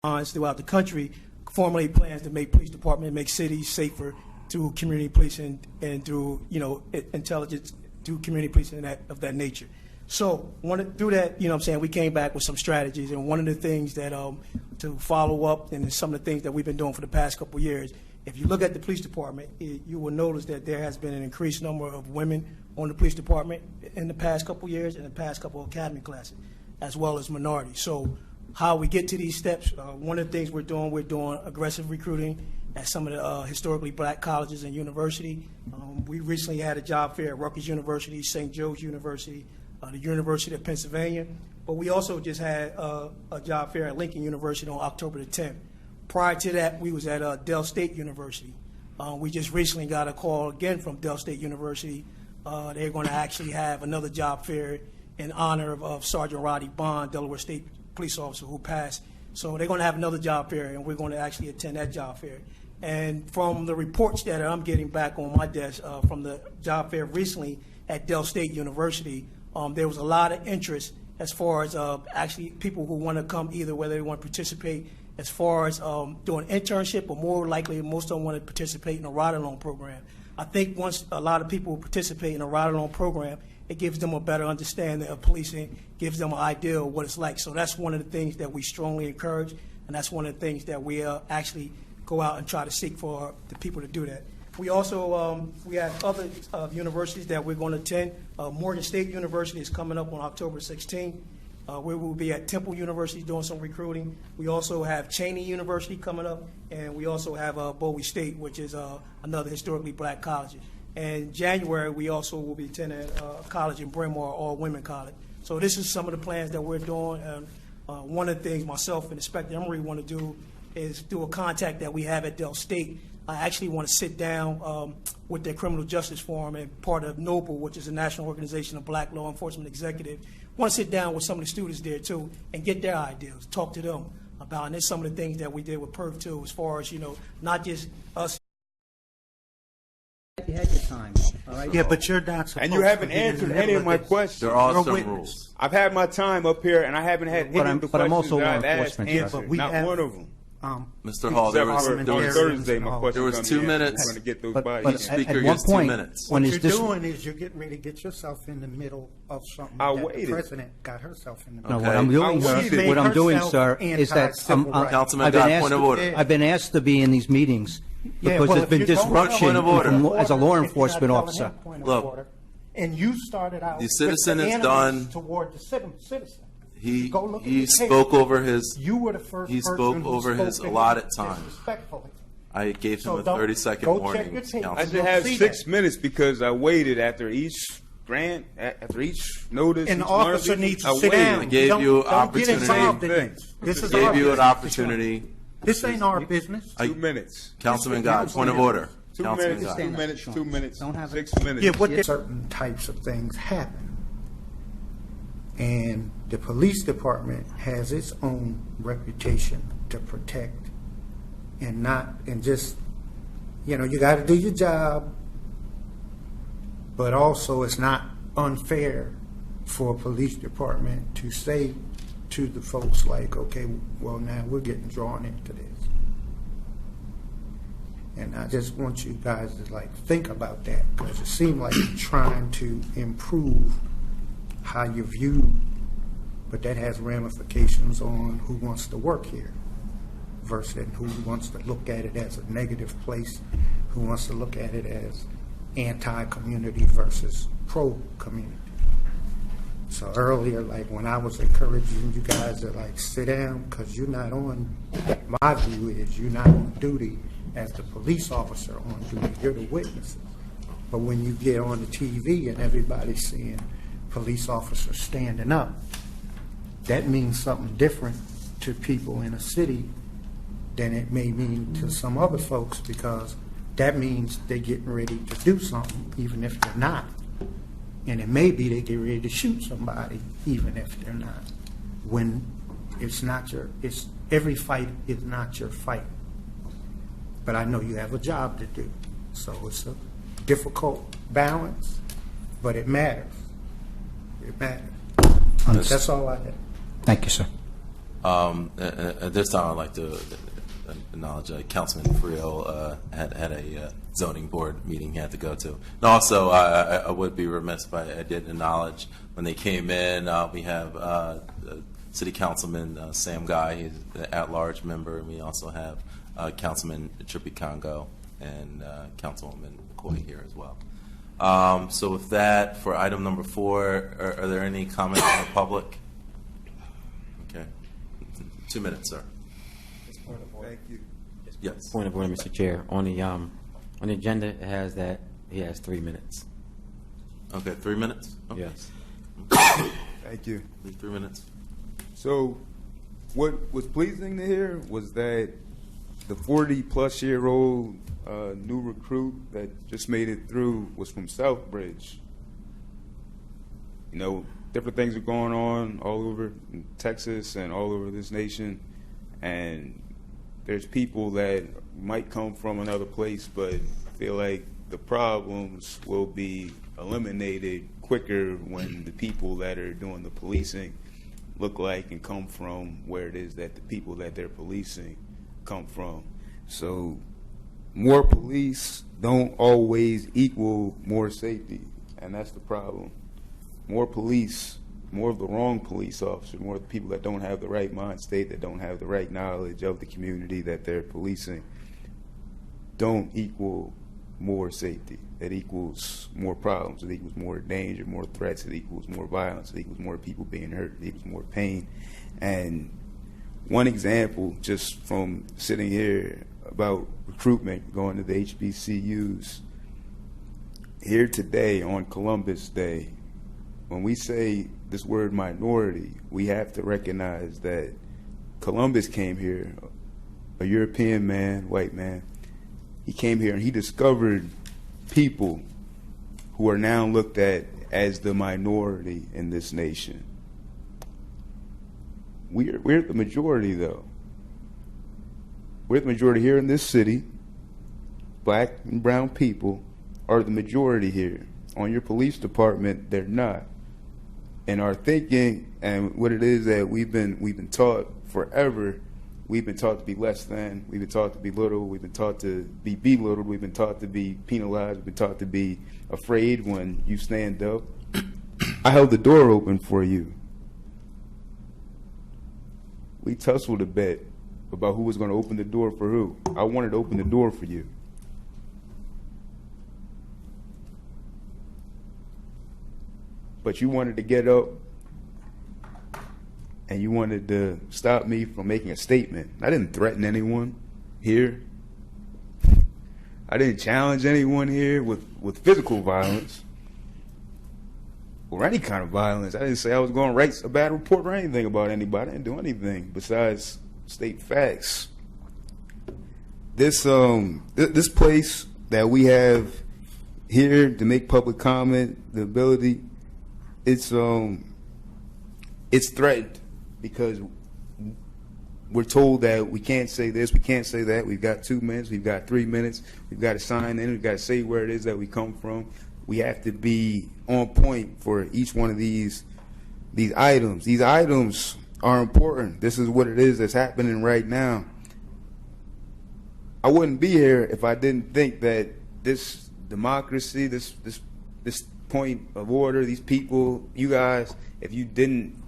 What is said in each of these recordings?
throughout the country formulate plans to make police department, make cities safer through community policing and through, intelligence, through community policing of that nature. So through that, we came back with some strategies, and one of the things that to follow up, and some of the things that we've been doing for the past couple of years, if you look at the police department, you will notice that there has been an increased number of women on the police department in the past couple of years, in the past couple of academy classes, as well as minorities. So how we get to these steps, one of the things we're doing aggressive recruiting at some of the historically black colleges and universities. We recently had a job fair at Rutgers University, St. Joe's University, the University of Pennsylvania, but we also just had a job fair at Lincoln University on October the 10th. Prior to that, we was at Dell State University. We just recently got a call again from Dell State University. They're going to actually have another job fair in honor of Sergeant Roddy Bond, Delaware State police officer who passed. So they're going to have another job fair, and we're going to actually attend that job fair. And from the reports that I'm getting back on my desk from the job fair recently at Dell State University, there was a lot of interest as far as actually people who want to come, either whether they want to participate as far as doing internship, or more likely most of them want to participate in a ride-along program. I think once a lot of people participate in a ride-along program, it gives them a better understanding of policing, gives them an idea of what it's like. So that's one of the things that we strongly encourage, and that's one of the things that we actually go out and try to seek for the people to do that. We also we have other universities that we're going to attend. Morgan State University is coming up on October 16th. We will be at Temple University doing some recruiting. We also have Cheney University coming up, and we also have Bowie State, which is another historically black college. And in January, we also will be attending a college in Bryn Mawr, all-women college. So this is some of the plans that we're doing. And one of the things myself and Inspector Emery want to do is through a contact that we have at Dell State, I actually want to sit down with their criminal justice forum and part of NOBLE, which is a national organization of black law enforcement executives. I want to sit down with some of the students there too and get their ideas, talk to them about, and there's some of the things that we did with PERF too, as far as, not just us. You had your time, all right? Yeah, but you're not supposed and you haven't answered any of my questions. There are some rules. I've had my time up here, and I haven't had any of the but I'm questions also that I've law asked enforcement, answered. but Not one of them. Mr. Hall, there was Thursday, my question there was 2 minutes. Going to get those But bodies. Each speaker at one gets 2 point, minutes. when What is you're this? doing is you're getting ready to get yourself in the middle of something I that waited. the president got herself in the No, middle. what I'm doing, I sir, waited. what I'm doing, Herself sir, is that anti-civil rights. Councilman I've been Dodd, asked point of order. I've been asked to be in these meetings Yeah, because well, there's been if you don't know disruption Point of order. as a law if you're not enforcement telling officer. him point of Look. order, and you started out The citizen with the is animus done. toward the citizen. He Go look at he the tape. spoke over his. You were the first He person spoke who over spoke his to him allotted time. disrespectfully. I gave him So a don't- 30-second go check warning, your tape. I Councilman. should have see 6 that. minutes because I waited after each grant, after each notice. An each one of officer these. needs to I sit waited. down. I gave Don't- you don't opportunity. Get involved in Thing. this. This is Gave our you an business. opportunity. This ain't our business. 2 minutes. Councilman God, point of order. 2 Councilman minutes. God. 2 minutes. 2 minutes. Don't have 6 it. minutes. Yeah, what certain types of things happen. And the police department has its own reputation to protect and just, you got to do your job, but also it's not unfair for a police department to say to the folks like, okay, well, now we're getting drawn into this. And I just want you guys to think about that, because it seems like you're trying to improve how you view, but that has ramifications on who wants to work here versus who wants to look at it as a negative place, who wants to look at it as anti-community versus pro-community. So earlier, when I was encouraging you guys to sit down, because you're not on, my view is you're not on duty as the police officer on duty, you're the witnesses. But when you get on the TV and everybody's seeing police officers standing up, that means something different to people in a city than it may mean to some other folks, because that means they're getting ready to do something, even if they're not. And it may be they get ready to shoot somebody, even if they're not. When every fight is not your fight. But I know you have a job to do. So it's a difficult balance, but it matters. It matters. That's all I have. Thank you, sir. At this time, I'd like to acknowledge Councilman Friel had a zoning board meeting he had to go to. And also, I would be remiss if I didn't acknowledge when they came in, we have City Councilman Sam Guy, he's an at-large member, and we also have Councilman Trippy Congo and Councilwoman McCoy here as well. So with that, for item number 4, are there any comments from the public? Okay. 2 minutes, sir. Thank you. Yes. Point of order, Mr. Chair. On the agenda, it has that he has 3 minutes. Okay, 3 minutes? Okay. Yes. Thank you. 3 minutes. So, what was pleasing to hear was that the 40-plus-year-old new recruit that just made it through was from Southbridge. You know, different things are going on all over Texas and all over this nation, and there's people that might come from another place but feel like the problems will be eliminated quicker when the people that are doing the policing look like and come from where it is that the people that they're policing come from. So more police don't always equal more safety, and that's the problem. More police, more of the wrong police officers, more of the people that don't have the right mind state, that don't have the right knowledge of the community that they're policing, don't equal more safety. It equals more problems. It equals more danger, more threats. It equals more violence. It equals more people being hurt. It equals more pain. And one example, just from sitting here about recruitment, going to the HBCUs, here today on Columbus Day, when we say this word minority, we have to recognize that Columbus came here, a European man, white man. He came here and he discovered people who are now looked at as the minority in this nation. We're the majority, though. We're the majority here in this city. Black and brown people are the majority here. On your police department, they're not. And our thinking and what it is that we've been taught forever, we've been taught to be less than, we've been taught to be little, we've been taught to be belittled, we've been taught to be penalized, we've been taught to be afraid when you stand up. I held the door open for you. We tussled a bit about who was going to open the door for who. I wanted to open the door for you. But you wanted to get up and you wanted to stop me from making a statement. I didn't threaten anyone here. I didn't challenge anyone here with physical violence or any kind of violence. I didn't say I was going to write a bad report or anything about anybody. I didn't do anything besides state facts. This place that we have here to make public comment, the ability, it's threatened because we're told that we can't say this, we can't say that. We've got 2 minutes, we've got 3 minutes, we've got to sign in, we've got to say where it is that we come from. We have to be on point for each one of these items. These items are important. This is what it is that's happening right now. I wouldn't be here if I didn't think that this democracy, this point of order, these people, you guys, if you didn't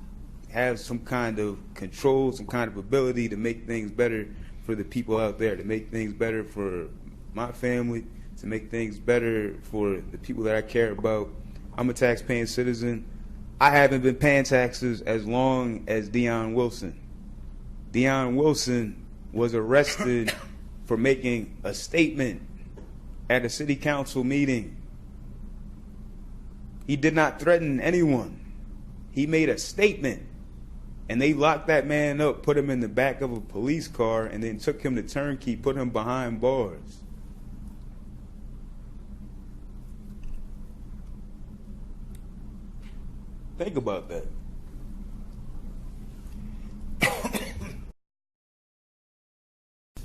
have some kind of control, some kind of ability to make things better for the people out there, to make things better for my family, to make things better for the people that I care about. I'm a tax-paying citizen. I haven't been paying taxes as long as Dion Wilson. Dion Wilson was arrested for making a statement at a city council meeting. He did not threaten anyone. He made a statement, and they locked that man up, put him in the back of a police car, and then took him to turnkey, put him behind bars. Think about that.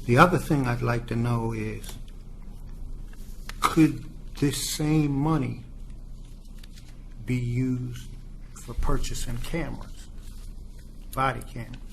The other thing I'd like to know is, could this same money be used for purchasing cameras, body cameras?